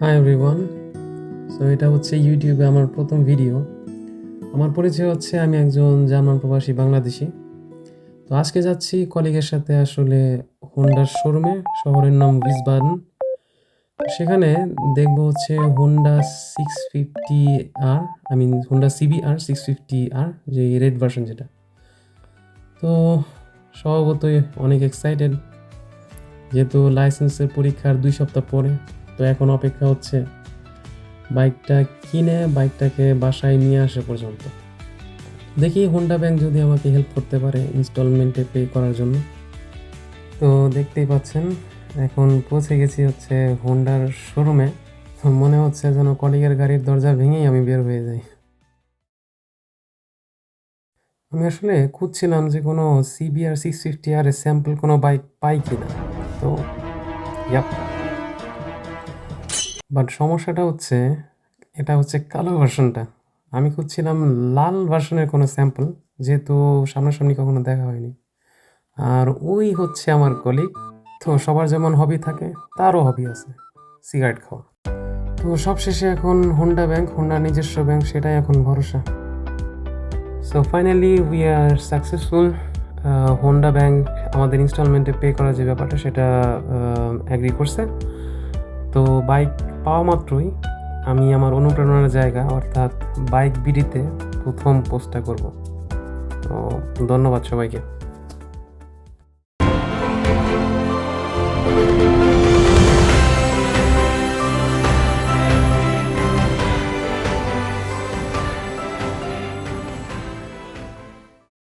Hi everyone. So এটা হচ্ছে ইউটিউবে আমার প্রথম ভিডিও। আমার পরিচয় হচ্ছে আমি একজন জার্মান প্রবাসী বাংলাদেশি। তো আজকে যাচ্ছি কলিগের সাথে আসলে হোন্ডার শোরুমে, শহরের নাম উইসবাডেন। সেখানে দেখবো হচ্ছে Honda 650R, Honda CBR 650R, যে রেড ভার্সন যেটা। তো স্বভাবতই অনেক এক্সাইটেড, যেহেতু লাইসেন্সের পরীক্ষার 2 সপ্তাহ পরে। তো এখন অপেক্ষা হচ্ছে বাইকটা কিনে বাইকটাকে বাসায় নিয়ে আসা পর্যন্ত। দেখি হোন্ডা ব্যাংক যদি আমাকে হেল্প করতে পারে ইনস্টলমেন্টে পে করার জন্য। তো দেখতেই পাচ্ছেন এখন পৌঁছে গেছি হচ্ছে হোন্ডার শোরুমে। মনে হচ্ছে যেন কলিগের গাড়ির দরজা ভেঙেই আমি বের হয়ে যাই। আমি আসলে খুঁজছিলাম যে কোনো CBR 650R এর স্যাম্পল কোনো বাইক পাই কিনা। তো ইয়াপ, বাট সমস্যাটা হচ্ছে এটা হচ্ছে কালো ভার্সনটা। আমি খুঁজছিলাম লাল ভার্সনের কোনো স্যাম্পল, যেহেতু সামনাসামনি কখনো দেখা হয়নি। আর ওই হচ্ছে আমার কলিগ। তো সবার যেমন হবি থাকে তারও হবি আছে, সিগারেট খাওয়া। তো সবশেষে এখন হোন্ডার নিজস্ব ব্যাংক, সেটাই এখন ভরসা। So finally we are successful. Honda bank আমাদের ইনস্টলমেন্টে পে করার যে ব্যাপারটা সেটা অ্যাগ্রি করছে। তো বাইক পাওয়া মাত্রই আমি আমার অনুপ্রেরণার জায়গা অর্থাৎ বাইক বিডিতে প্রথম পোস্টটা করব। তো ধন্যবাদ সবাইকে।